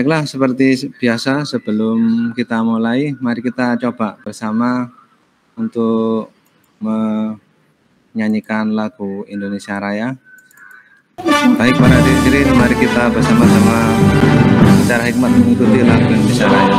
Baiklah, seperti biasa sebelum kita mulai, mari kita coba bersama untuk menyanyikan lagu Indonesia Raya. Baik para hadirin, mari kita bersama-sama secara hikmat mengikuti lagu Indonesia Raya.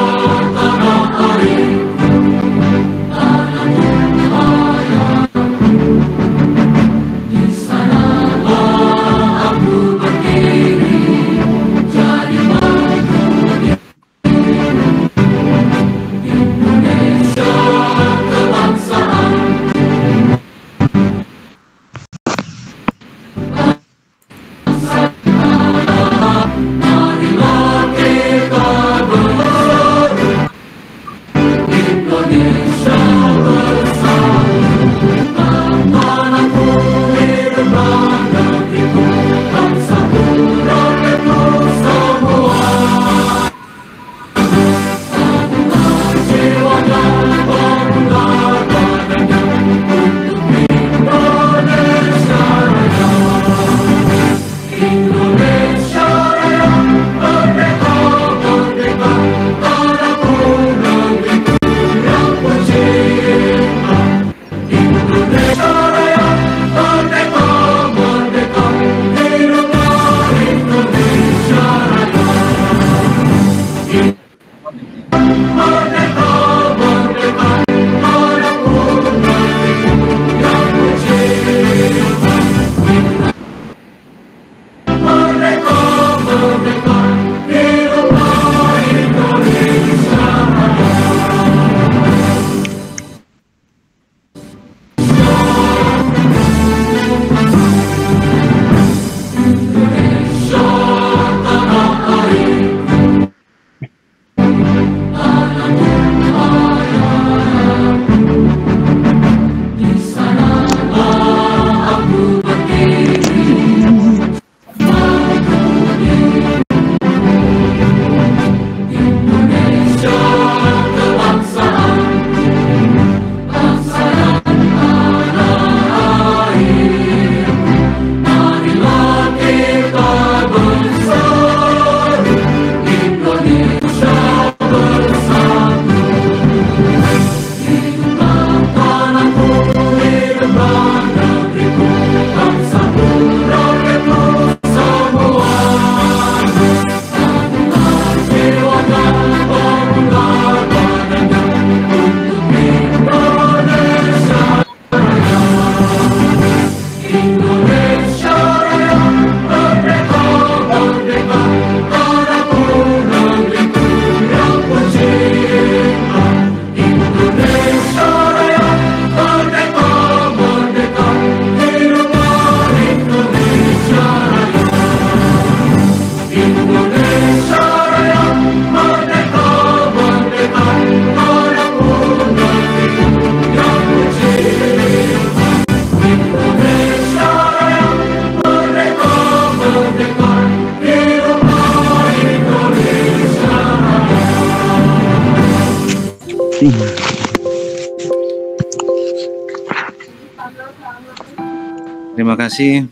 Terima kasih.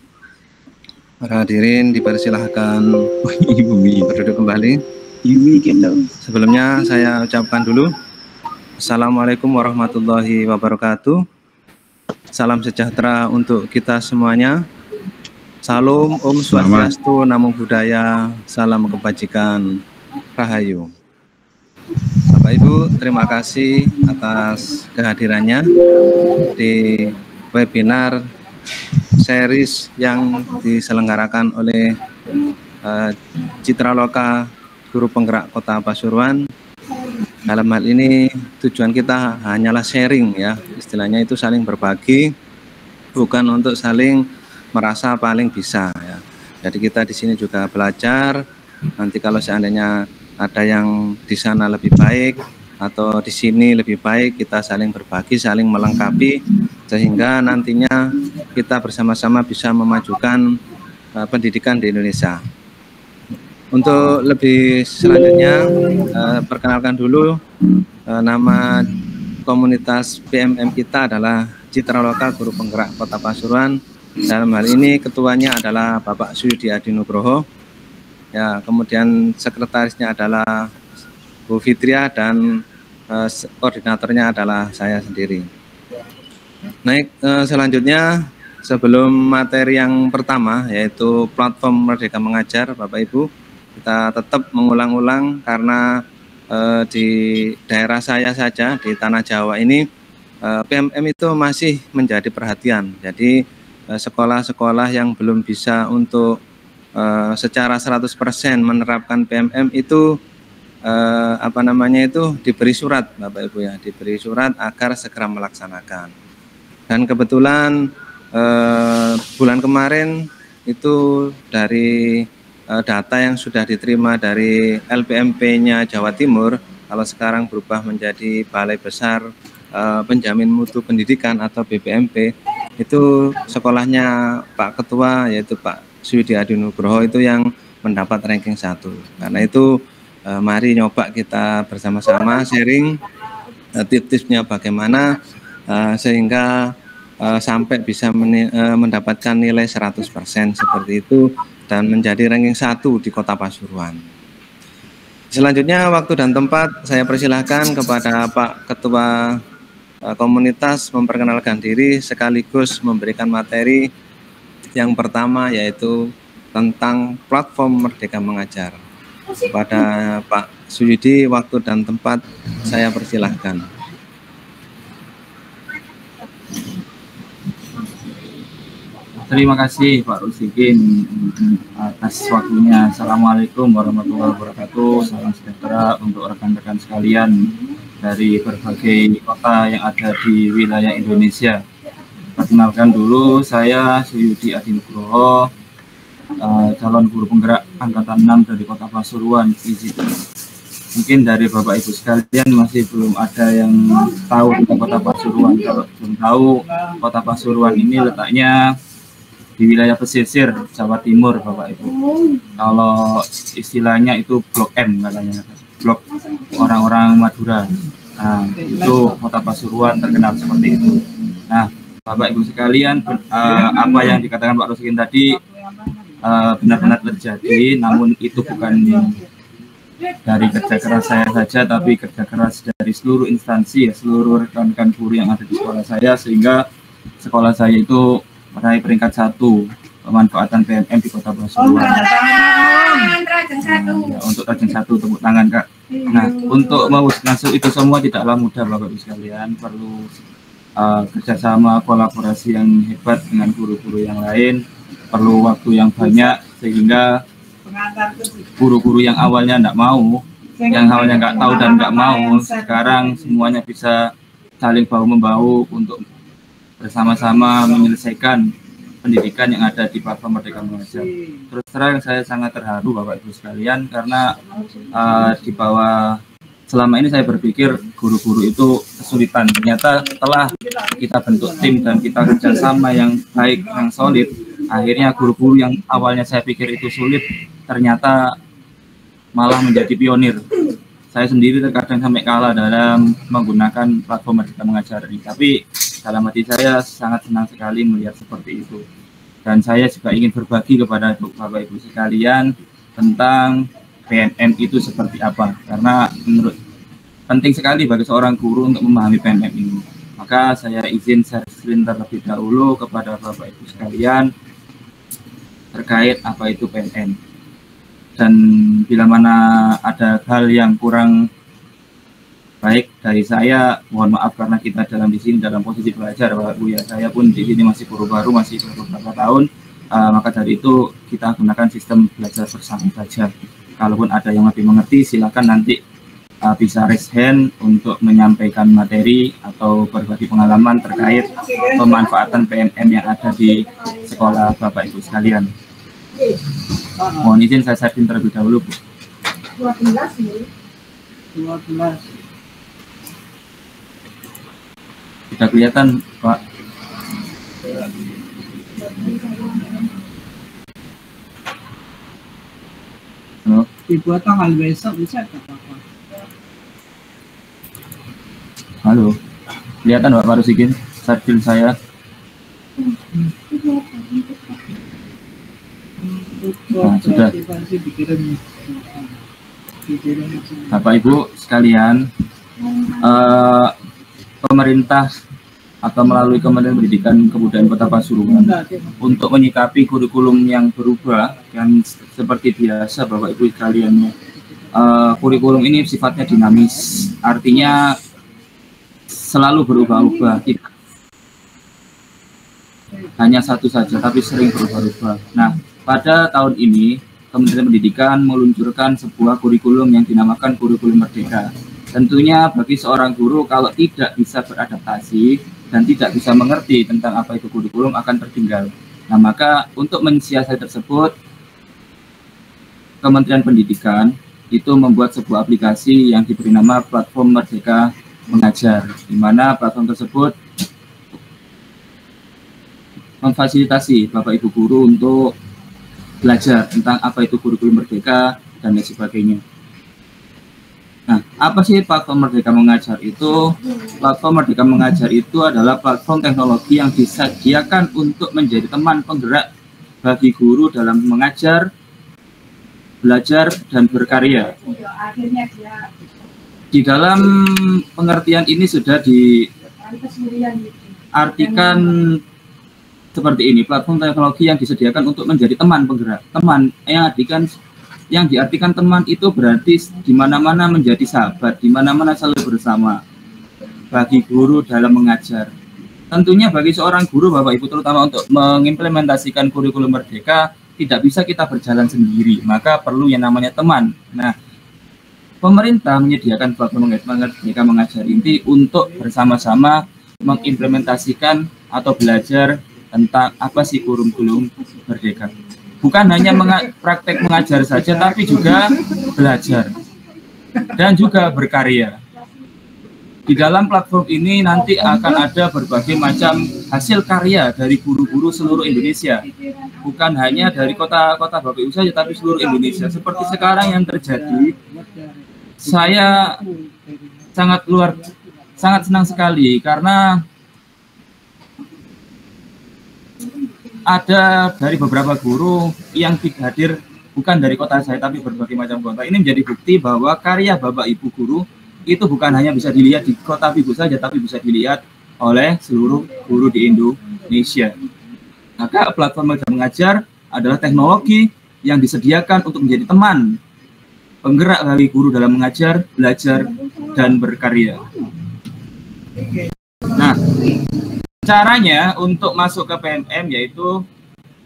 Para hadirin dipersilahkan berduduk kembali. Sebelumnya saya ucapkan dulu Assalamualaikum warahmatullahi wabarakatuh. Salam sejahtera untuk kita semuanya. Salam Om Swastiastu, Namo Buddhaya, salam kebajikan, Rahayu. Bapak Ibu, terima kasih atas kehadirannya di webinar series yang diselenggarakan oleh Citraloka Guru Penggerak Kota Pasuruan. Dalam hal ini tujuan kita hanyalah sharing ya, istilahnya itu saling berbagi, bukan untuk saling merasa paling bisa ya. Jadi kita di sini juga belajar. Nanti kalau seandainya ada yang di sana lebih baik atau di sini lebih baik, kita saling berbagi, saling melengkapi, sehingga nantinya kita bersama-sama bisa memajukan pendidikan di Indonesia. Untuk lebih selanjutnya, perkenalkan dulu nama komunitas PMM kita adalah Citraloka Guru Penggerak Kota Pasuruan. Dalam hal ini ketuanya adalah Bapak Suyudi Adi Nugroho. Ya, kemudian sekretarisnya adalah Bu Fitria dan koordinatornya adalah saya sendiri. Selanjutnya sebelum materi yang pertama yaitu platform Merdeka Mengajar, Bapak Ibu, kita tetap mengulang-ulang karena di daerah saya saja di Tanah Jawa ini PMM itu masih menjadi perhatian. Jadi sekolah-sekolah yang belum bisa untuk secara 100% menerapkan PMM itu diberi surat, Bapak Ibu ya, diberi surat agar segera melaksanakan. Dan kebetulan bulan kemarin itu dari data yang sudah diterima dari LPMP-nya Jawa Timur, kalau sekarang berubah menjadi Balai Besar Penjamin Mutu Pendidikan atau BPMP, itu sekolahnya Pak Ketua yaitu Pak Suyudi Adinugroho itu yang mendapat ranking 1. Karena itu mari nyoba kita bersama-sama sharing tips-tipsnya bagaimana sehingga sampai bisa mendapatkan nilai 100% seperti itu dan menjadi ranking 1 di Kota Pasuruan. Selanjutnya waktu dan tempat saya persilahkan kepada Pak Ketua Komunitas memperkenalkan diri sekaligus memberikan materi yang pertama yaitu tentang platform Merdeka Mengajar. Kepada Pak Suyudi, waktu dan tempat saya persilahkan. Terima kasih Pak Rusikin atas waktunya. Assalamualaikum warahmatullahi wabarakatuh. Salam sejahtera untuk rekan-rekan sekalian dari berbagai kota yang ada di wilayah Indonesia. Perkenalkan dulu, saya Suyudi Adinugroho, calon guru penggerak angkatan 6 dari Kota Pasuruan. Mungkin dari Bapak Ibu sekalian masih belum ada yang tahu tentang Kota Pasuruan. Kalau belum tahu, Kota Pasuruan ini letaknya di wilayah pesisir Jawa Timur, Bapak Ibu. Kalau istilahnya itu Blok M katanya, Blok orang-orang Madura. Nah, itu Kota Pasuruan terkenal seperti itu. Nah, Bapak Ibu sekalian, apa yang dikatakan Pak Rusikin tadi benar-benar terjadi, namun itu bukan dari kerja keras saya saja, tapi kerja keras dari seluruh instansi, seluruh rekan-rekan guru yang ada di sekolah saya, sehingga sekolah saya itu meraih peringkat 1 pemanfaatan PMM di Kota Pasuruan. Ya, untuk ranking 1, tepuk tangan Kak. Nah, untuk mewujudkan itu semua tidaklah mudah Bapak Ibu sekalian, perlu kerjasama kolaborasi yang hebat dengan guru-guru yang lain, perlu waktu yang banyak, sehingga guru-guru yang awalnya nggak mau, yang awalnya nggak tahu dan nggak mau, sekarang semuanya bisa saling bahu-membahu untuk bersama-sama menyelesaikan pendidikan yang ada di platform Merdeka Mengajar. Terus terang saya sangat terharu Bapak Ibu sekalian, karena di bawah selama ini saya berpikir guru-guru itu kesulitan. Ternyata setelah kita bentuk tim dan kita kerjasama yang baik, yang solid, akhirnya guru-guru yang awalnya saya pikir itu sulit, ternyata malah menjadi pionir. Saya sendiri terkadang sampai kalah dalam menggunakan platform Merdeka Mengajar ini. Tapi dalam hati saya sangat senang sekali melihat seperti itu. Dan saya juga ingin berbagi kepada Bapak Ibu sekalian tentang PMM itu seperti apa. Karena menurut penting sekali bagi seorang guru untuk memahami PMM ini. Maka saya izin share screen terlebih dahulu kepada Bapak Ibu sekalian terkait apa itu PMM. Dan bila mana ada hal yang kurang baik dari saya, mohon maaf, karena kita di sini dalam posisi belajar, Bapak Ibu ya. Saya pun di sini masih guru baru, masih beberapa tahun, maka dari itu kita gunakan sistem belajar bersama saja. Kalaupun ada yang lebih mengerti, silakan nanti bisa raise hand untuk menyampaikan materi atau berbagi pengalaman terkait pemanfaatan PMM yang ada di sekolah Bapak Ibu sekalian. Mohon izin saya share terlebih dahulu, Bu. 12 nih. 12. Tidak kelihatan, Pak. Halo. Dibuat tanggal besok bisa apa? Halo. Kelihatan Pak Rusikin? Share saya. Nah, sudah. Bapak Ibu sekalian, pemerintah atau melalui Kementerian Pendidikan Kebudayaan Kota Pasuruan untuk menyikapi kurikulum yang berubah dan seperti biasa Bapak Ibu sekalian, kurikulum ini sifatnya dinamis, artinya selalu berubah-ubah, tidak hanya satu saja tapi sering berubah-ubah. Nah, pada tahun ini Kementerian Pendidikan meluncurkan sebuah kurikulum yang dinamakan kurikulum merdeka. Tentunya bagi seorang guru kalau tidak bisa beradaptasi dan tidak bisa mengerti tentang apa itu kurikulum akan tertinggal. Nah, maka untuk mensiasati tersebut, Kementerian Pendidikan itu membuat sebuah aplikasi yang diberi nama Platform Merdeka Mengajar, di mana platform tersebut memfasilitasi Bapak Ibu guru untuk belajar tentang apa itu kurikulum merdeka dan lain sebagainya. Nah, apa sih Platform Merdeka Mengajar itu? Platform Merdeka Mengajar itu adalah platform teknologi yang disediakan untuk menjadi teman penggerak bagi guru dalam mengajar, belajar, dan berkarya. Di dalam pengertian ini sudah diartikan seperti ini, platform teknologi yang disediakan untuk menjadi teman penggerak. Teman yang diartikan teman itu berarti di mana-mana menjadi sahabat, di mana-mana selalu bersama bagi guru dalam mengajar. Tentunya bagi seorang guru Bapak Ibu, terutama untuk mengimplementasikan kurikulum merdeka, tidak bisa kita berjalan sendiri, maka perlu yang namanya teman. Nah, pemerintah menyediakan platform Merdeka Mengajar ini untuk bersama-sama mengimplementasikan atau belajar tentang apa sih kurikulum merdeka. Bukan hanya praktek mengajar saja, tapi juga belajar dan juga berkarya. Di dalam platform ini nanti akan ada berbagai macam hasil karya dari guru-guru seluruh Indonesia. Bukan hanya dari kota-kota Bapak Ibu saja, tapi seluruh Indonesia. Seperti sekarang yang terjadi, saya sangat senang sekali karena ada dari beberapa guru yang hadir bukan dari kota saya tapi berbagai macam kota. Ini menjadi bukti bahwa karya Bapak Ibu guru itu bukan hanya bisa dilihat di kota Ibu saja, tapi bisa dilihat oleh seluruh guru di Indonesia. Maka platform Merdeka Mengajar adalah teknologi yang disediakan untuk menjadi teman penggerak bagi guru dalam mengajar, belajar, dan berkarya. Nah, caranya untuk masuk ke PMM yaitu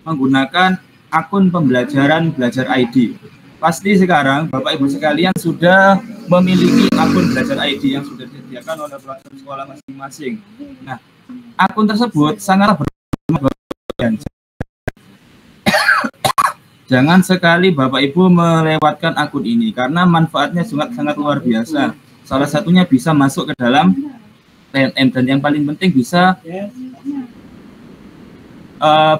menggunakan akun pembelajaran Belajar ID. Pasti sekarang Bapak Ibu sekalian sudah memiliki akun Belajar ID yang sudah disediakan oleh platform sekolah masing-masing. Nah, akun tersebut sangatlah bermanfaat. Jangan sekali Bapak Ibu melewatkan akun ini karena manfaatnya sangat luar biasa. Salah satunya bisa masuk ke dalam PMM dan yang paling penting bisa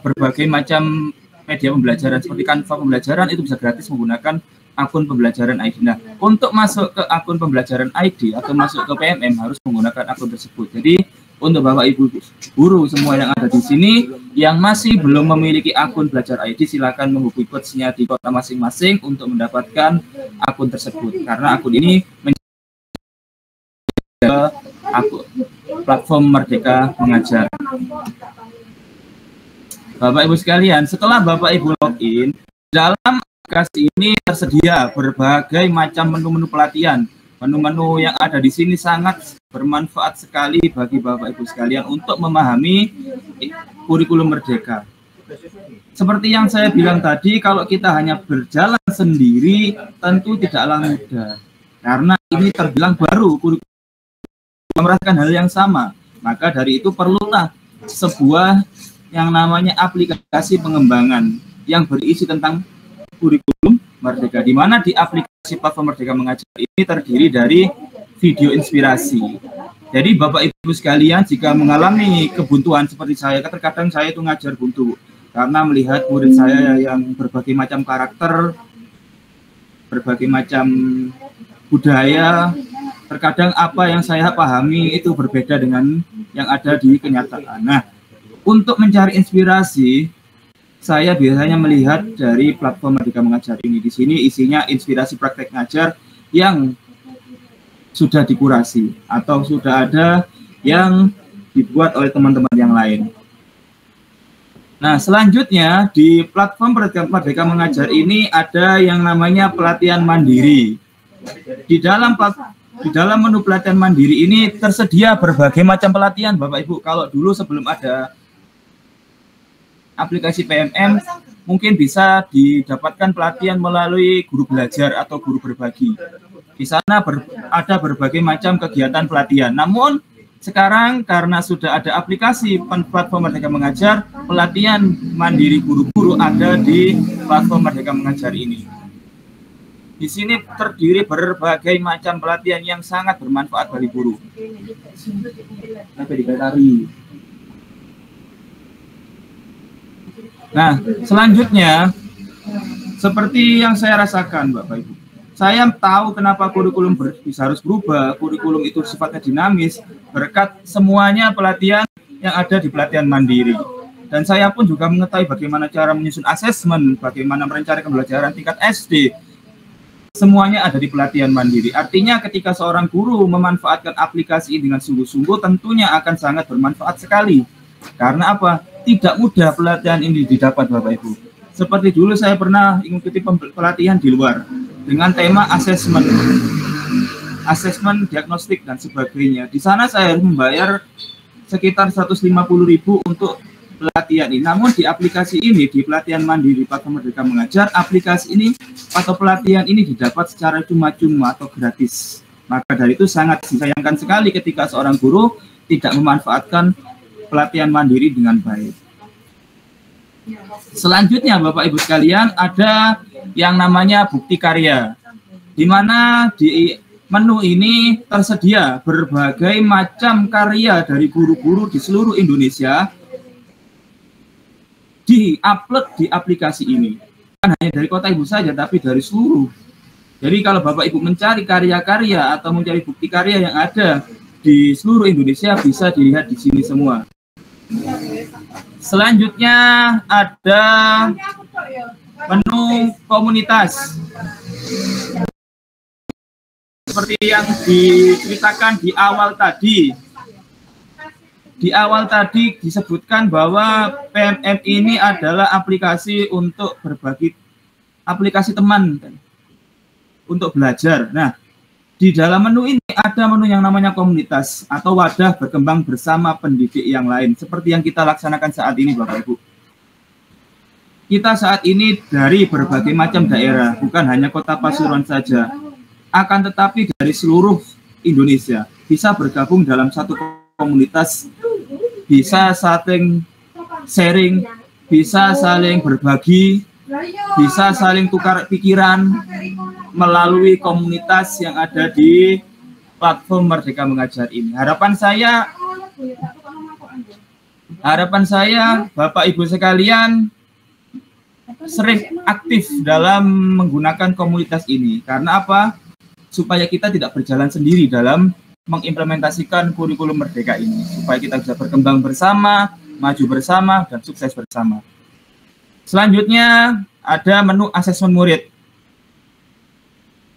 berbagai macam media pembelajaran seperti Canva pembelajaran itu bisa gratis menggunakan akun pembelajaran ID. Nah, untuk masuk ke akun pembelajaran ID atau masuk ke PMM harus menggunakan akun tersebut. Jadi untuk Bapak Ibu guru semua yang ada di sini yang masih belum memiliki akun Belajar ID, silakan menghubungi coachnya di kota masing-masing untuk mendapatkan akun tersebut. Karena akun ini menjadi akun platform Merdeka Mengajar. Bapak Ibu sekalian, setelah Bapak Ibu login, dalam aplikasi ini tersedia berbagai macam menu-menu pelatihan. Menu-menu yang ada di sini sangat bermanfaat sekali bagi Bapak Ibu sekalian untuk memahami kurikulum merdeka. Seperti yang saya bilang tadi, kalau kita hanya berjalan sendiri tentu tidaklah mudah. Karena ini terbilang baru, kurikulum merasakan hal yang sama. Maka dari itu perlulah sebuah yang namanya aplikasi pengembangan yang berisi tentang kurikulum merdeka, di mana di aplikasi platform Merdeka Mengajar ini terdiri dari video inspirasi. Jadi Bapak Ibu sekalian jika mengalami kebuntuan seperti saya, terkadang saya itu ngajar buntu karena melihat murid saya yang berbagai macam karakter, berbagai macam budaya, terkadang apa yang saya pahami itu berbeda dengan yang ada di kenyataan. Nah, untuk mencari inspirasi saya biasanya melihat dari platform Merdeka Mengajar ini. Di sini isinya inspirasi praktek ngajar yang sudah dikurasi atau sudah ada yang dibuat oleh teman-teman yang lain. Nah, selanjutnya di platform Merdeka Mengajar ini ada yang namanya pelatihan mandiri. Di dalam menu pelatihan mandiri ini tersedia berbagai macam pelatihan, Bapak Ibu. Kalau dulu sebelum ada aplikasi PMM, mungkin bisa didapatkan pelatihan melalui guru belajar atau guru berbagi. Di sana ada berbagai macam kegiatan pelatihan. Namun sekarang karena sudah ada aplikasi platform Merdeka Mengajar, pelatihan mandiri guru-guru ada di platform Merdeka Mengajar ini. Di sini terdiri berbagai macam pelatihan yang sangat bermanfaat bagi guru. Nah, selanjutnya seperti yang saya rasakan, Bapak Ibu. Saya tahu kenapa kurikulum bisa harus berubah. Kurikulum itu sifatnya dinamis berkat semuanya pelatihan yang ada di pelatihan mandiri. Dan saya pun juga mengetahui bagaimana cara menyusun asesmen, bagaimana merencanakan pembelajaran tingkat SD. Semuanya ada di pelatihan mandiri. Artinya ketika seorang guru memanfaatkan aplikasi ini dengan sungguh-sungguh, tentunya akan sangat bermanfaat sekali. Karena apa? Tidak mudah pelatihan ini didapat, Bapak Ibu. Seperti dulu saya pernah mengikuti pelatihan di luar dengan tema asesmen, diagnostik dan sebagainya. Di sana saya harus membayar sekitar 150.000 untuk pelatihan ini. Namun di aplikasi ini, di pelatihan mandiri platform Merdeka Mengajar, aplikasi ini atau pelatihan ini didapat secara cuma-cuma atau gratis. Maka dari itu sangat disayangkan sekali ketika seorang guru tidak memanfaatkan pelatihan mandiri dengan baik. Selanjutnya Bapak Ibu sekalian, ada yang namanya bukti karya, di mana di menu ini tersedia berbagai macam karya dari guru-guru di seluruh Indonesia di-upload di aplikasi ini. Bukan hanya dari kota Ibu saja, tapi dari seluruh. Jadi kalau Bapak Ibu mencari karya-karya atau mencari bukti karya yang ada di seluruh Indonesia, bisa dilihat di sini semua. Selanjutnya ada menu komunitas. Seperti yang diceritakan di awal tadi. Di awal tadi disebutkan bahwa PMM ini adalah aplikasi untuk berbagi, aplikasi teman untuk belajar. Nah, di dalam menu ini ada menu yang namanya komunitas atau wadah berkembang bersama pendidik yang lain. Seperti yang kita laksanakan saat ini, Bapak Ibu. Kita saat ini dari berbagai macam daerah, bukan hanya Kota Pasuruan saja, akan tetapi dari seluruh Indonesia bisa bergabung dalam satu komunitas, bisa saling sharing, bisa saling berbagi, bisa saling tukar pikiran melalui komunitas yang ada di platform Merdeka Mengajar ini. Harapan saya Bapak Ibu sekalian sering aktif dalam menggunakan komunitas ini. Karena apa? Supaya kita tidak berjalan sendiri dalam mengimplementasikan kurikulum Merdeka ini, supaya kita bisa berkembang bersama, maju bersama, dan sukses bersama. Selanjutnya ada menu asesmen murid,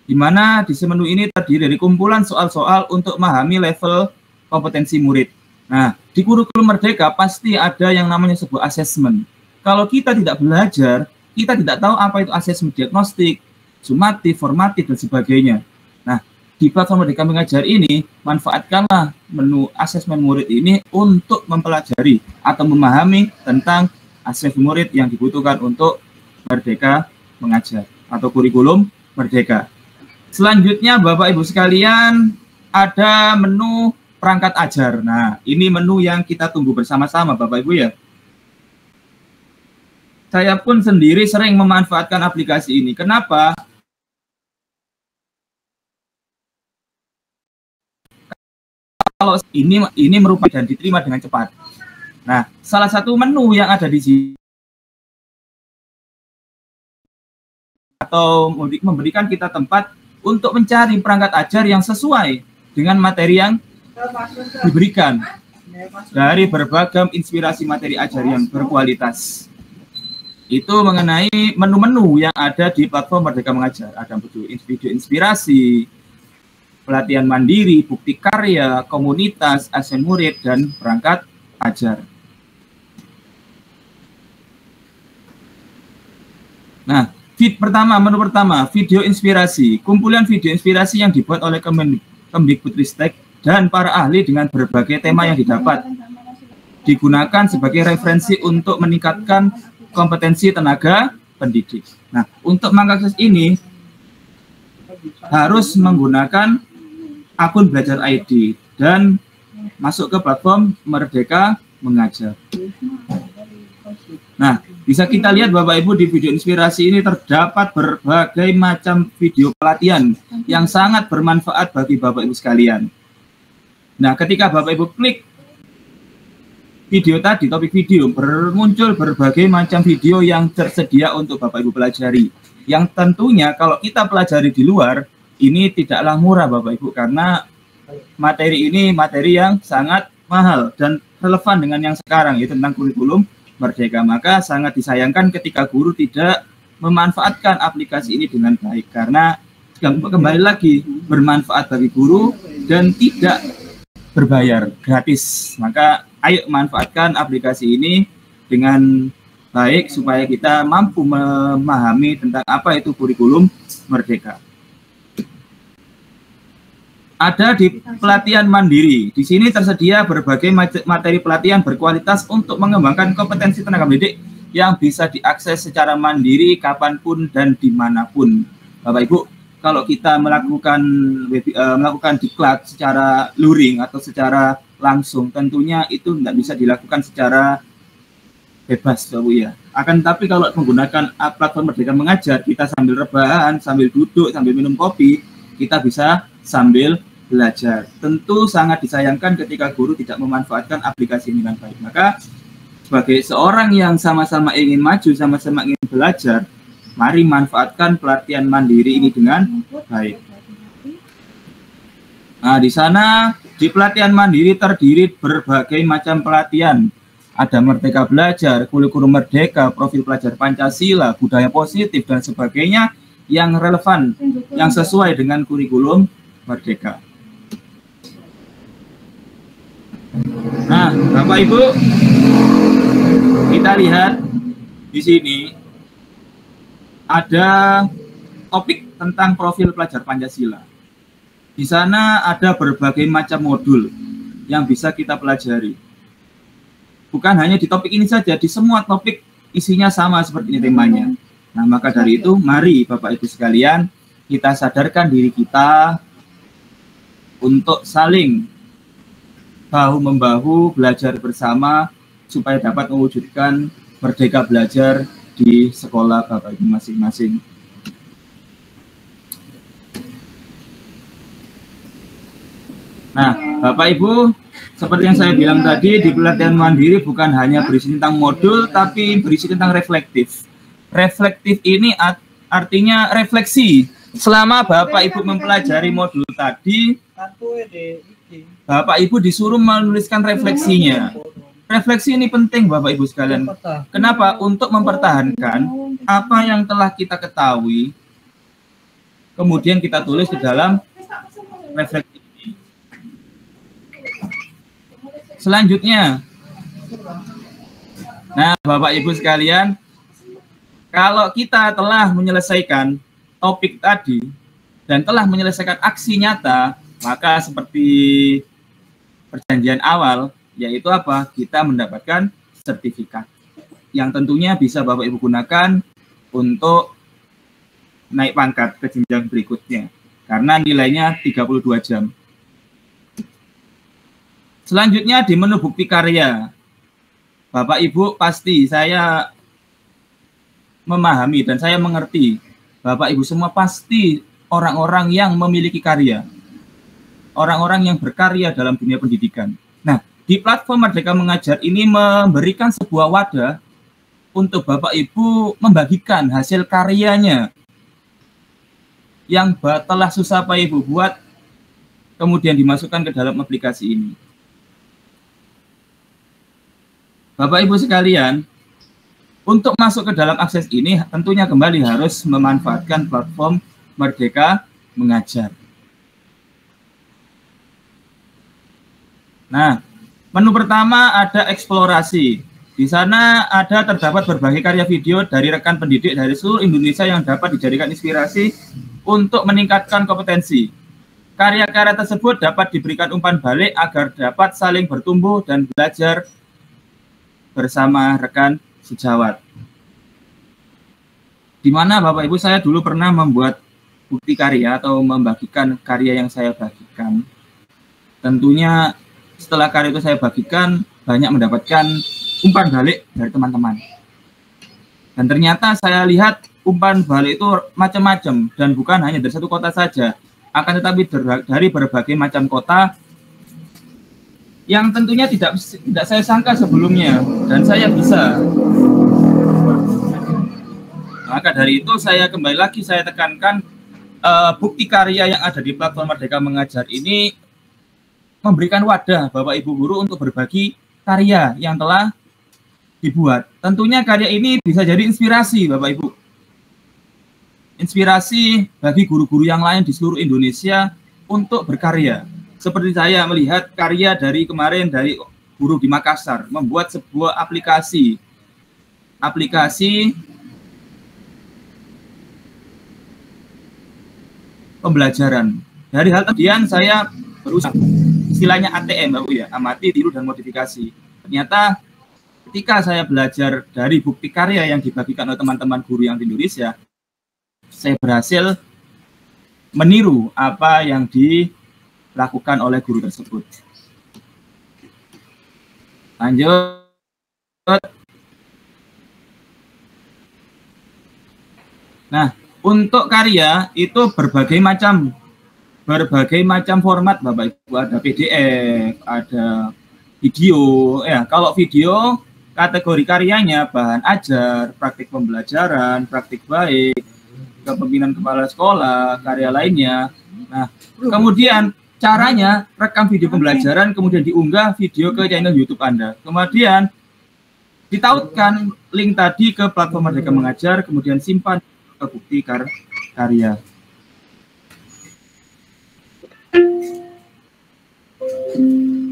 di mana di menu ini terdiri dari kumpulan soal-soal untuk memahami level kompetensi murid. Nah, di kurikulum Merdeka pasti ada yang namanya sebuah asesmen. Kalau kita tidak belajar, kita tidak tahu apa itu asesmen diagnostik, sumatif, formatif, dan sebagainya. Nah, di platform Merdeka Mengajar ini, manfaatkanlah menu asesmen murid ini untuk mempelajari atau memahami tentang asesmen murid yang dibutuhkan untuk Merdeka Mengajar atau kurikulum Merdeka. Selanjutnya, Bapak Ibu sekalian, ada menu perangkat ajar. Nah, ini menu yang kita tunggu bersama-sama, Bapak Ibu ya. Saya pun sendiri sering memanfaatkan aplikasi ini. Kenapa? Kalau ini merupakan dan diterima dengan cepat. Nah, salah satu menu yang ada di sini atau memberikan kita tempat untuk mencari perangkat ajar yang sesuai dengan materi yang diberikan dari berbagai inspirasi materi ajar yang berkualitas. itu mengenai menu-menu yang ada di platform Merdeka Mengajar. Ada video inspirasi, pelatihan mandiri, bukti karya, komunitas, ASN murid, dan perangkat ajar. Nah, menu pertama, video inspirasi. Kumpulan video inspirasi yang dibuat oleh Kemdikbudristek dan para ahli dengan berbagai tema yang didapat digunakan sebagai referensi untuk meningkatkan kompetensi tenaga pendidik. Nah, untuk mengakses ini harus menggunakan akun Belajar ID dan masuk ke platform Merdeka Mengajar. Nah, bisa kita lihat Bapak Ibu di video inspirasi ini terdapat berbagai macam video pelatihan yang sangat bermanfaat bagi Bapak Ibu sekalian. Nah, ketika Bapak Ibu klik video tadi, topik video, muncul berbagai macam video yang tersedia untuk Bapak Ibu pelajari. Yang tentunya kalau kita pelajari di luar, ini tidaklah murah Bapak Ibu, karena materi ini materi yang sangat mahal dan relevan dengan yang sekarang, yaitu tentang kurikulum Merdeka. Maka sangat disayangkan ketika guru tidak memanfaatkan aplikasi ini dengan baik, karena kembali lagi bermanfaat bagi guru dan tidak berbayar, gratis. Maka ayo manfaatkan aplikasi ini dengan baik supaya kita mampu memahami tentang apa itu kurikulum Merdeka. Ada di pelatihan mandiri. Di sini tersedia berbagai materi pelatihan berkualitas untuk mengembangkan kompetensi tenaga pendidik yang bisa diakses secara mandiri kapanpun dan dimanapun. Bapak Ibu, kalau kita melakukan diklat secara luring atau secara langsung, tentunya itu tidak bisa dilakukan secara bebas, Bapak ya. Akan tetapi kalau menggunakan platform Merdeka Mengajar, kita sambil rebahan, sambil duduk, sambil minum kopi, kita bisa sambil belajar. Tentu sangat disayangkan ketika guru tidak memanfaatkan aplikasi ini dengan baik. Maka sebagai seorang yang sama-sama ingin maju, sama-sama ingin belajar, mari manfaatkan pelatihan mandiri ini dengan baik. Nah, di sana di pelatihan mandiri terdiri berbagai macam pelatihan. Ada Merdeka Belajar, kurikulum Merdeka, profil pelajar Pancasila, budaya positif, dan sebagainya yang relevan, yang sesuai dengan kurikulum Merdeka. Nah, Bapak Ibu, kita lihat di sini ada topik tentang profil pelajar Pancasila. Di sana ada berbagai macam modul yang bisa kita pelajari. Bukan hanya di topik ini saja, di semua topik isinya sama seperti ini temanya. Nah, maka dari itu, mari Bapak Ibu sekalian, kita sadarkan diri kita untuk saling bahu-membahu belajar bersama supaya dapat mewujudkan Merdeka Belajar di sekolah Bapak Ibu masing-masing. Nah, Bapak Ibu, seperti yang saya bilang tadi, di pelatihan mandiri bukan hanya berisi tentang modul, tapi berisi tentang reflektif. Reflektif ini artinya refleksi. Selama Bapak Ibu mempelajari modul tadi, Bapak Ibu disuruh menuliskan refleksinya. Refleksi ini penting Bapak Ibu sekalian. Kenapa? Untuk mempertahankan apa yang telah kita ketahui, kemudian kita tulis di dalam refleksi ini. Selanjutnya, nah Bapak Ibu sekalian, kalau kita telah menyelesaikan topik tadi dan telah menyelesaikan aksi nyata, maka seperti perjanjian awal, yaitu apa? Kita mendapatkan sertifikat yang tentunya bisa Bapak Ibu gunakan untuk naik pangkat ke jenjang berikutnya, karena nilainya 32 jam. Selanjutnya di menu bukti karya. Bapak Ibu pasti saya memahami dan saya mengerti, Bapak Ibu semua pasti orang-orang yang memiliki karya, orang-orang yang berkarya dalam dunia pendidikan. Nah, di platform Merdeka Mengajar ini memberikan sebuah wadah untuk Bapak Ibu membagikan hasil karyanya yang telah susah Bapak Ibu buat, kemudian dimasukkan ke dalam aplikasi ini. Bapak Ibu sekalian, Untuk masuk ke dalam akses ini tentunya kembali harus memanfaatkan platform Merdeka Mengajar. Nah, menu pertama ada eksplorasi. Di sana terdapat berbagai karya video dari rekan pendidik dari seluruh Indonesia yang dapat dijadikan inspirasi untuk meningkatkan kompetensi. Karya-karya tersebut dapat diberikan umpan balik agar dapat saling bertumbuh dan belajar bersama rekan sejawat. Di mana Bapak Ibu saya dulu pernah membuat bukti karya atau membagikan karya yang saya bagikan. Tentunya setelah karya itu saya bagikan, banyak mendapatkan umpan balik dari teman-teman. Dan ternyata saya lihat umpan balik itu macam-macam dan bukan hanya dari satu kota saja, akan tetapi dari berbagai macam kota yang tentunya tidak saya sangka sebelumnya, dan saya bisa. Maka dari itu saya kembali lagi saya tekankan bukti karya yang ada di platform Merdeka Mengajar ini memberikan wadah Bapak Ibu guru untuk berbagi karya yang telah dibuat. Tentunya karya ini bisa jadi inspirasi Bapak Ibu. Inspirasi bagi guru-guru yang lain di seluruh Indonesia untuk berkarya. Seperti saya melihat karya dari kemarin dari guru di Makassar membuat sebuah aplikasi pembelajaran. Dari hal kemudian saya berusaha istilahnya ATM Bapak ya, amati, tiru dan modifikasi. Ternyata ketika saya belajar dari bukti karya yang dibagikan oleh teman-teman guru yang di Indonesia, saya berhasil meniru apa yang dilakukan oleh guru tersebut. Lanjut. Nah, untuk karya itu berbagai macam format Bapak Ibu, ada PDF, ada video. Ya, kalau video kategori karyanya bahan ajar, praktik pembelajaran, praktik baik, kepemimpinan kepala sekolah, karya lainnya. Nah, kemudian caranya rekam video pembelajaran, kemudian diunggah video ke channel YouTube Anda. Kemudian ditautkan link tadi ke platform Merdeka Mengajar, kemudian simpan ke bukti karya.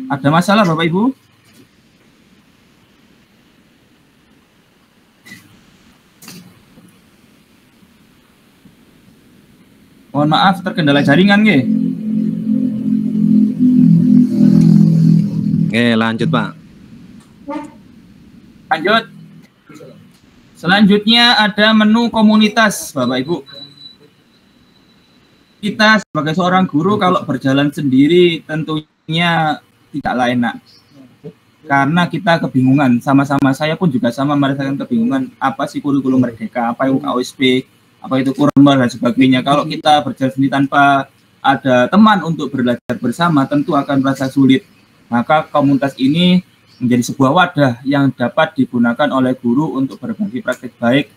Ada masalah Bapak Ibu? Mohon maaf terkendala jaringan nggih. Oke, lanjut Pak. Lanjut. Selanjutnya ada menu komunitas Bapak Ibu. Kita sebagai seorang guru kalau berjalan sendiri tentunya tidaklah enak. Karena kita kebingungan, sama-sama saya pun juga sama merasakan kebingungan apa sih kurikulum merdeka, apa itu KOSP, apa itu kurma dan sebagainya. Kalau kita berjalan sendiri tanpa ada teman untuk belajar bersama tentu akan merasa sulit. Maka komunitas ini menjadi sebuah wadah yang dapat digunakan oleh guru untuk berbagi praktik baik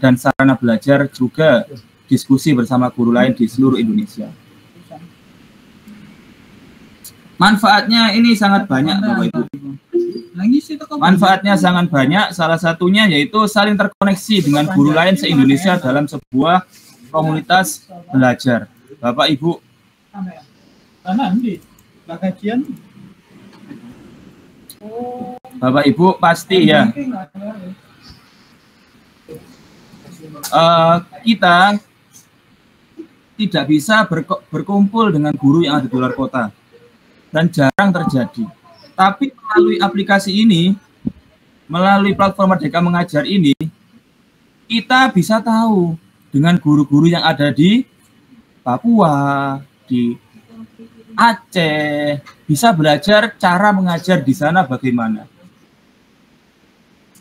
dan sarana belajar, juga diskusi bersama guru lain di seluruh Indonesia. Manfaatnya ini sangat banyak Bapak Ibu. Manfaatnya sangat banyak, salah satunya yaitu saling terkoneksi dengan guru lain se-Indonesia dalam sebuah komunitas belajar. Bapak Ibu, Bapak Ibu pasti ya, kita tidak bisa berkumpul dengan guru yang ada di luar kota, dan jarang terjadi. Tapi melalui aplikasi ini, melalui platform Merdeka Mengajar ini, kita bisa tahu dengan guru-guru yang ada di Papua, di Aceh, bisa belajar cara mengajar di sana bagaimana.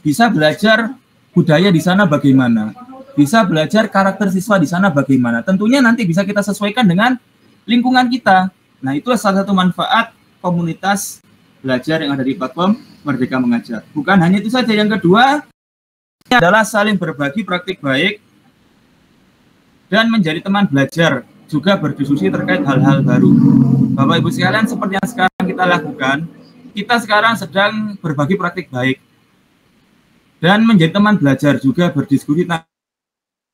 Bisa belajar budaya di sana bagaimana. Bisa belajar karakter siswa di sana bagaimana. Tentunya nanti bisa kita sesuaikan dengan lingkungan kita. Nah, itu salah satu manfaat komunitas belajar yang ada di platform Merdeka Mengajar. Bukan hanya itu saja, yang kedua adalah saling berbagi praktik baik dan menjadi teman belajar, juga berdiskusi terkait hal-hal baru. Bapak Ibu sekalian, seperti yang sekarang kita lakukan, kita sekarang sedang berbagi praktik baik dan menjadi teman belajar juga, berdiskusi.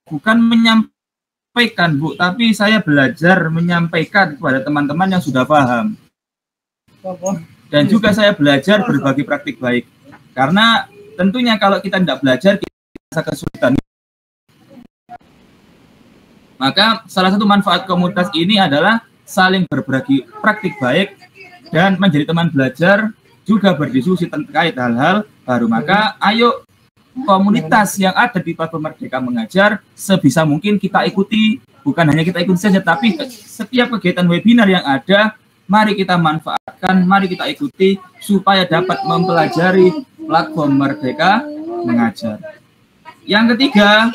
Bukan menyampaikan, Bu, tapi saya belajar menyampaikan kepada teman-teman yang sudah paham. Dan juga saya belajar berbagi praktik baik. Karena tentunya kalau kita tidak belajar, kita merasa kesulitan. Maka salah satu manfaat komunitas ini adalah saling berbagi praktik baik dan menjadi teman belajar, juga berdiskusi terkait hal-hal baru. Maka ayo komunitas yang ada di Platform Merdeka Mengajar sebisa mungkin kita ikuti. Bukan hanya kita ikuti saja, tapi setiap kegiatan webinar yang ada, mari kita manfaatkan, mari kita ikuti supaya dapat mempelajari Platform Merdeka Mengajar. Yang ketiga,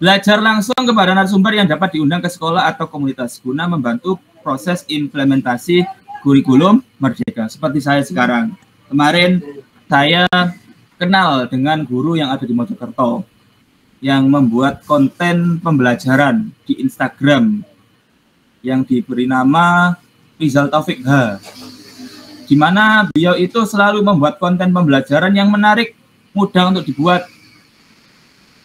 belajar langsung kepada narasumber yang dapat diundang ke sekolah atau komunitas guna membantu proses implementasi kurikulum Merdeka. Seperti saya sekarang. Kemarin saya kenal dengan guru yang ada di Mojokerto yang membuat konten pembelajaran di Instagram yang diberi nama Rizal Taufik H, di mana beliau itu selalu membuat konten pembelajaran yang menarik, mudah untuk dibuat.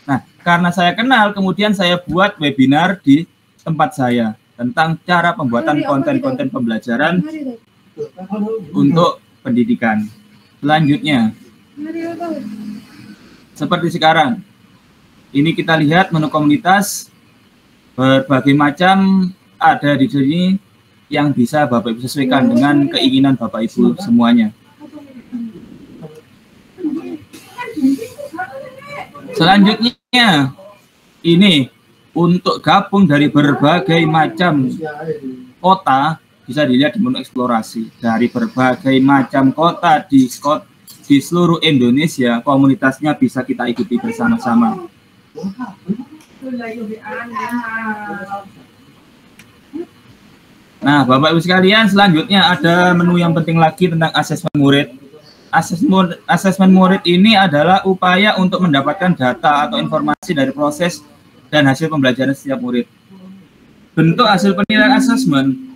Nah, karena saya kenal, kemudian saya buat webinar di tempat saya tentang cara pembuatan konten-konten pembelajaran untuk pendidikan. Selanjutnya, seperti sekarang, ini kita lihat menu komunitas, berbagai macam ada di sini yang bisa Bapak Ibu sesuaikan dengan keinginan Bapak Ibu semuanya. Selanjutnya, ini untuk gabung dari berbagai macam kota, bisa dilihat di menu eksplorasi. Dari berbagai macam kota di seluruh Indonesia, komunitasnya bisa kita ikuti bersama-sama. Nah, Bapak Ibu sekalian, selanjutnya ada menu yang penting lagi tentang asesmen murid. Asesmen murid ini adalah upaya untuk mendapatkan data atau informasi dari proses dan hasil pembelajaran setiap murid. Bentuk hasil penilaian asesmen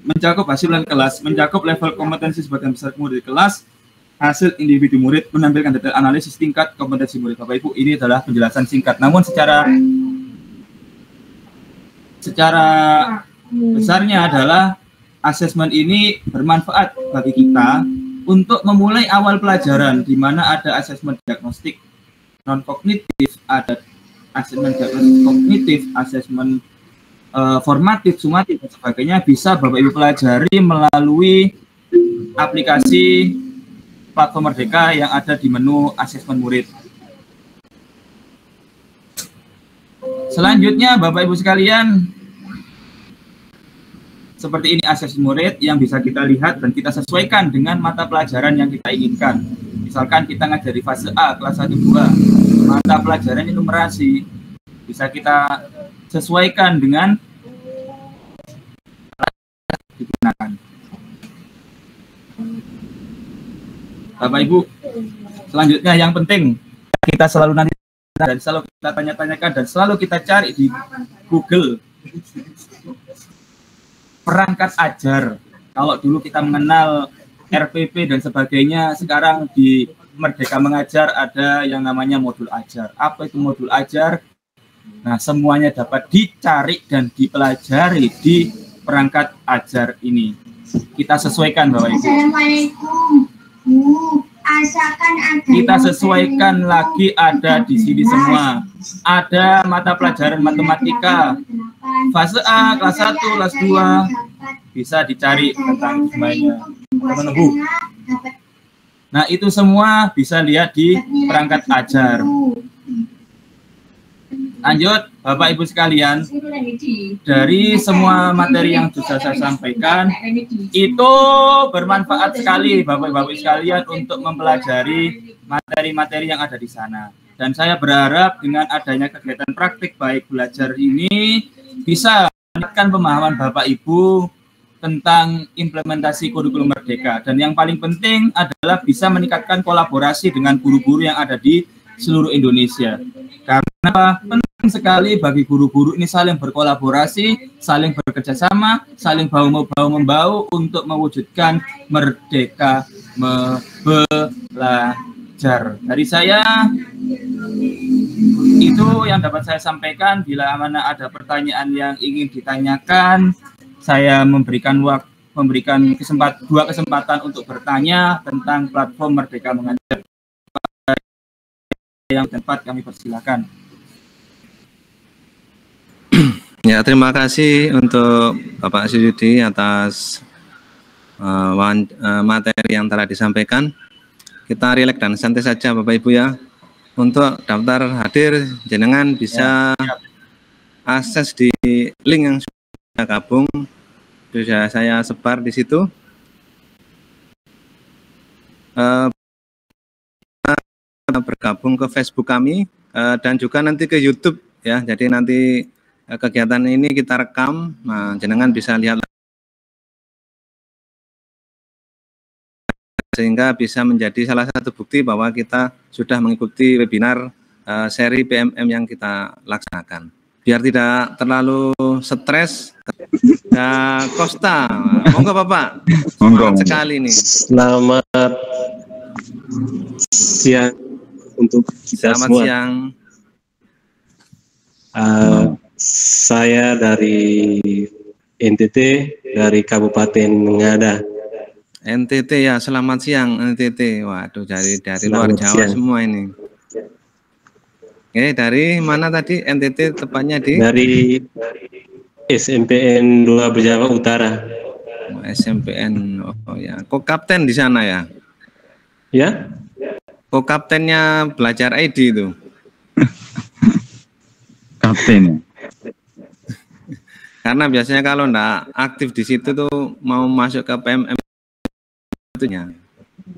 mencakup hasil kelas, mencakup level kompetensi sebagian besar murid di kelas, hasil individu murid, menampilkan detail analisis tingkat kompetensi murid. Bapak Ibu, ini adalah penjelasan singkat. Namun secara besarnya adalah asesmen ini bermanfaat bagi kita untuk memulai awal pelajaran, di mana ada asesmen diagnostik non kognitif, ada asesmen diagnostik kognitif, asesmen formatif, sumatif, dan sebagainya, bisa Bapak Ibu pelajari melalui aplikasi Platform Merdeka yang ada di menu asesmen murid. Selanjutnya, Bapak Ibu sekalian, seperti ini asesmen murid yang bisa kita lihat dan kita sesuaikan dengan mata pelajaran yang kita inginkan. Misalkan kita ngajari fase A, kelas 1-2, mata pelajaran numerasi, bisa kita sesuaikan dengan digunakan. Bapak Ibu, selanjutnya yang penting kita selalu nanti dan selalu kita tanya-tanyakan dan selalu kita cari di Google perangkat ajar. Kalau dulu kita mengenal RPP dan sebagainya, sekarang di Merdeka Mengajar ada yang namanya modul ajar. Apa itu modul ajar? Nah, semuanya dapat dicari dan dipelajari di perangkat ajar ini. Kita sesuaikan, Bapak Ibu. Assalamualaikum, Bu. Asalkan ada kita sesuaikan lagi ada di sini semua. Ada mata pelajaran matematika fase A, kelas 1, kelas 2, bisa dicari tentang semuanya. Menunggu. Nah, itu semua bisa lihat di perangkat ajar. Lanjut, Bapak Ibu sekalian, dari semua materi yang sudah saya sampaikan, itu bermanfaat sekali Bapak Ibu sekalian untuk mempelajari materi-materi yang ada di sana. Dan saya berharap dengan adanya kegiatan praktik baik belajar ini bisa meningkatkan pemahaman Bapak Ibu tentang implementasi kurikulum Merdeka. Dan yang paling penting adalah bisa meningkatkan kolaborasi dengan guru-guru yang ada di seluruh Indonesia. Karena penting sekali bagi guru-guru ini saling berkolaborasi, saling bekerja sama, saling bahu-membahu untuk mewujudkan Merdeka belajar. Dari saya itu yang dapat saya sampaikan. Bila mana ada pertanyaan yang ingin ditanyakan, saya memberikan dua kesempatan untuk bertanya tentang platform Merdeka Mengajar. Yang tempat kami persilakan. Ya, terima kasih untuk Bapak Suyudi atas materi yang telah disampaikan. Kita rileks dan santai saja Bapak Ibu ya. Untuk daftar hadir, jenengan bisa akses di link yang sudah gabung, sudah saya sebar di situ. Bergabung ke Facebook kami dan juga nanti ke YouTube ya. Jadi nanti kegiatan ini kita rekam, nah, jenengan bisa lihat sehingga bisa menjadi salah satu bukti bahwa kita sudah mengikuti webinar seri PMM yang kita laksanakan. Biar tidak terlalu stres. Ya, Costa, monggo Bapak. Semangat sekali nih. Selamat siang untuk kita Selamat semua. Siang. Saya dari NTT, dari Kabupaten Ngada. NTT ya, selamat siang NTT. Waduh, dari luar Selamat Jawa siang. semua ini. Oke, dari mana tadi NTT tepatnya di? Dari SMPN 2 Berjawa Utara. SMPN. Oh ya, kok kapten di sana ya? Ya? Kok kaptennya belajar ID itu? Kapten ya? Karena biasanya kalau enggak aktif di situ tuh mau masuk ke PMM itunya.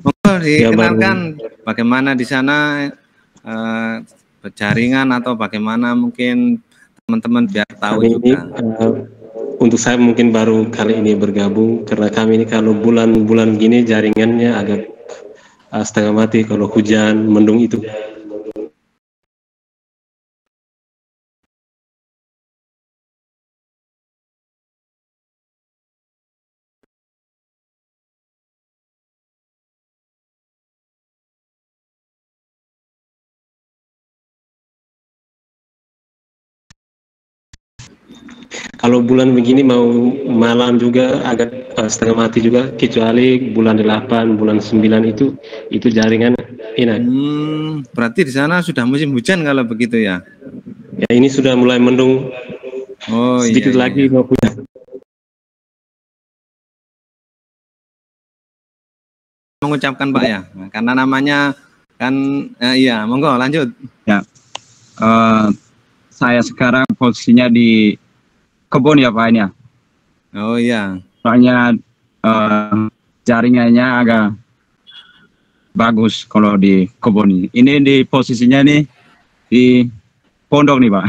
Monggo dikenalkan bagaimana di sana jaringan atau bagaimana mungkin teman-teman biar tahu Kami juga. Untuk saya mungkin baru kali ini bergabung karena kami ini kalau bulan-bulan gini jaringannya agak setengah mati kalau hujan mendung itu. Kalau bulan begini mau malam juga agak setengah mati juga, kecuali bulan 8, bulan 9 itu jaringan enak. Berarti di sana sudah musim hujan kalau begitu ya? Ya ini sudah mulai mendung. Oh sedikit iya, lagi mau hujan. Mengucapkan Pak ya, karena namanya kan iya, monggo lanjut. Ya, saya sekarang posisinya di kebun ya Pak ini ya. Oh iya. Soalnya jaringannya agak bagus kalau di kebun ini. Ini di posisinya nih di pondok nih Pak.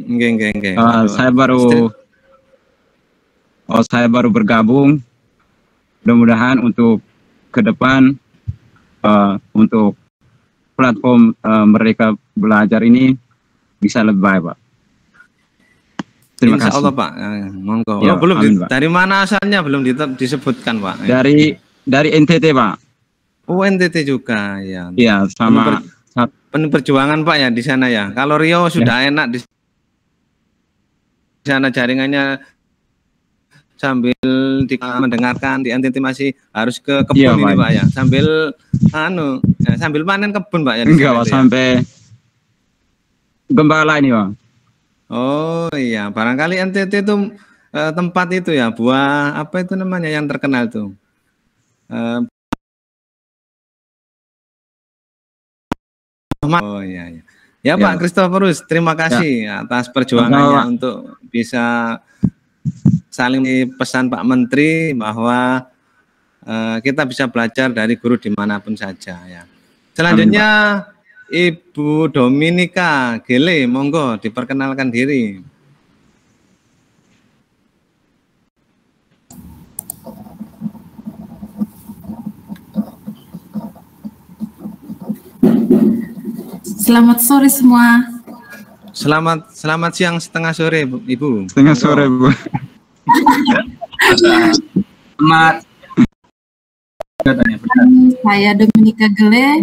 Enggak. Saya baru bergabung. Mudah-mudahan untuk ke depan untuk platform Merdeka Belajar ini bisa lebih baik Pak. Terima Insya kasih. Allah Pak, monggo. Ya, belum amin, Pak. dari mana asalnya belum disebutkan Pak? Dari NTT Pak. Oh NTT juga ya. Iya sama. Penuh perjuangan Pak ya di sana ya. Kalau Riau sudah enak di sana jaringannya sambil mendengarkan, di NTT masih harus ke kebun ini Pak ya. Sambil panen kebun Pak ya. Enggak Pak, sampai gembala ini Pak. Oh iya, barangkali NTT itu tempat itu ya, buah apa itu namanya yang terkenal tuh? Oh iya. Ya Pak Christophorus, terima kasih atas perjuangannya untuk bisa saling pesan Pak Menteri bahwa kita bisa belajar dari guru dimanapun saja ya. Selanjutnya Ibu Dominika Gele, monggo diperkenalkan diri. Selamat sore semua. Selamat siang setengah sore Ibu. Setengah sore Bu. Selamat Saya Dominika Gele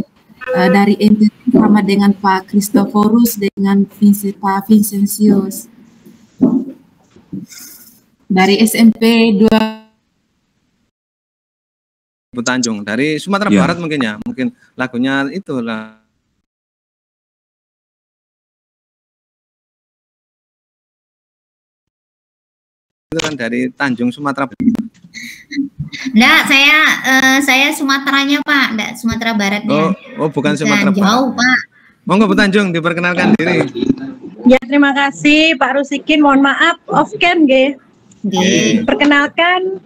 dari NTT sama dengan Pak Christophorus dengan Pak Vincentius dari SMP 2 Bu Tanjung dari Sumatera Ya. Barat mungkin ya, mungkin lagunya itulah. Itu kan dari Tanjung Sumatera. Enggak, saya Sumateranya Pak, enggak Sumatera Baratnya. Oh bukan Bukan, Sumatera Barat. jauh Pak. Monggo Bu Tanjung diperkenalkan diri. Ya, terima kasih Pak Rusikin. Mohon maaf off cam nggih. Nggih. Perkenalkan,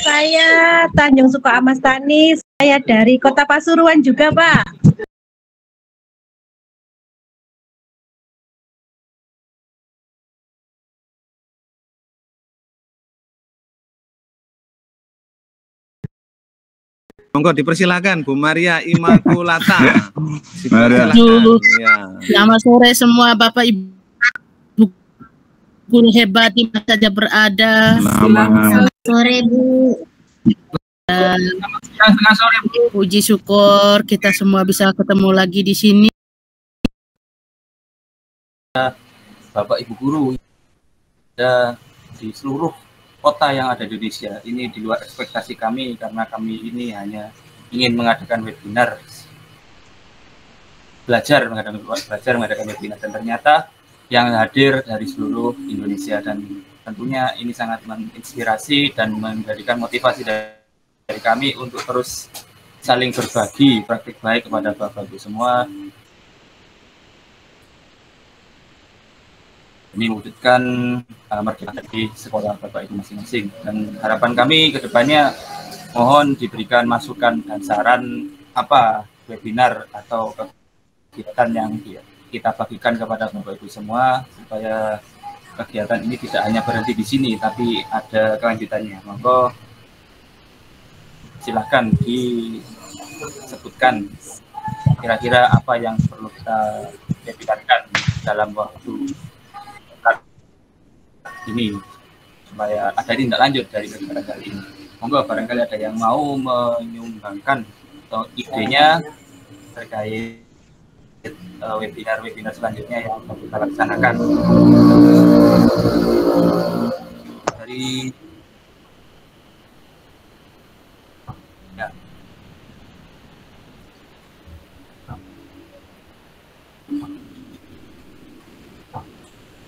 saya Tanjung Suko Amastani. Saya dari Kota Pasuruan juga, Pak. Monggo dipersilakan Bu Maria Immaculata. Maria. Ya. Selamat sore semua Bapak Ibu guru hebat di mana saja berada. Selamat Sore Bu. Puji syukur kita semua bisa ketemu lagi di sini. Bapak Ibu guru ada di seluruh kota yang ada di Indonesia. Ini di luar ekspektasi kami karena kami ini hanya ingin mengadakan webinar, belajar mengadakan webinar, dan ternyata yang hadir dari seluruh Indonesia, dan tentunya ini sangat menginspirasi dan menjadikan motivasi dari kami untuk terus saling berbagi praktik baik kepada Bapak Ibu semua. Ini mewujudkan merdeka di sekolah Bapak Ibu masing-masing, dan harapan kami ke depannya mohon diberikan masukan dan saran apa webinar atau kegiatan yang kita bagikan kepada Bapak Ibu semua supaya kegiatan ini tidak hanya berhenti di sini tapi ada kelanjutannya. Monggo silahkan disebutkan kira-kira apa yang perlu kita webinarkan dalam waktu ini supaya ada tindak lanjut dari kegiatan kali ini. Monggo barangkali ada yang mau menyumbangkan atau idenya terkait webinar selanjutnya yang akan kita laksanakan. Dari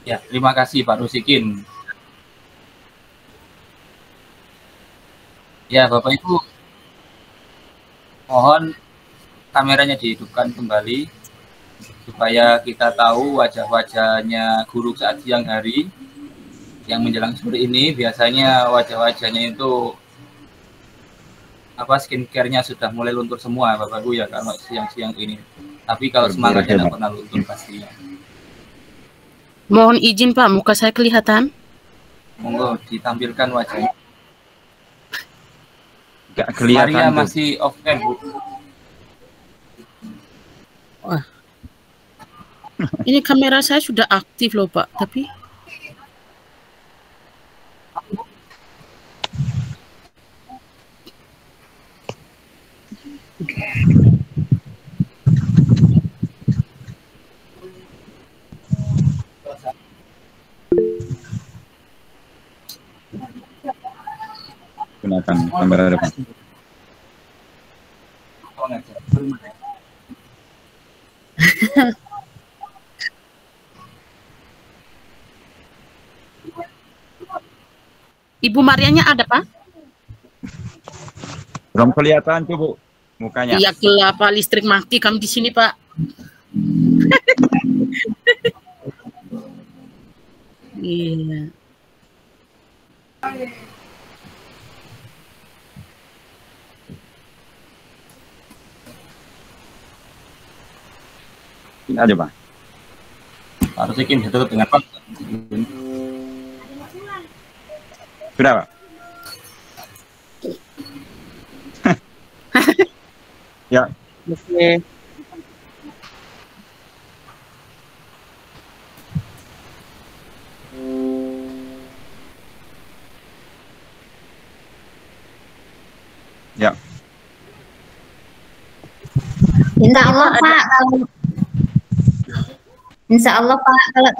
ya, terima kasih Pak Rusikin. Ya, Bapak Ibu, mohon kameranya dihidupkan kembali supaya kita tahu wajah-wajahnya guru saat siang hari. Yang menjelang sore ini biasanya wajah-wajahnya itu skincare-nya sudah mulai luntur semua Bapak Ibu ya kalau siang-siang ini. Tapi kalau semangatnya tidak pernah luntur pastinya. Mohon izin Pak, muka saya kelihatan? Monggo ditampilkan wajahnya. Gak kelihatan. Maria tuh. masih off cam Bu. Wah. Ini kamera saya sudah aktif loh Pak, tapi Gunakan kamera depan. Ibu Marianya ada Pak? Belum kelihatan tuh Bu mukanya. Iya gelap Pak, listrik mati kami di sini Pak. Iya. Ini aja Pak. Harus yakin ditutup dengan Pak. Sudah Pak. Ya. Oke. Ya. Insya Allah Pak, kalau Insya Allah Pak, kalau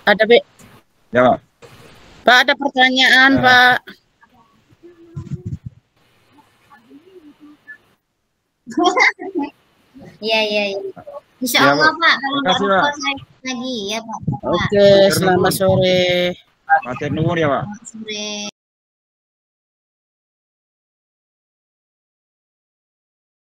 ada Be. Ya, Pak. Pak, ada pertanyaan, Pak. Iya. Insya Ya, Allah Bu. Pak, kalau Terima kasih, nggak Pak. lupa saya lagi ya Pak. Oke, selamat sore. Matur nuwun ya, Pak. Sore.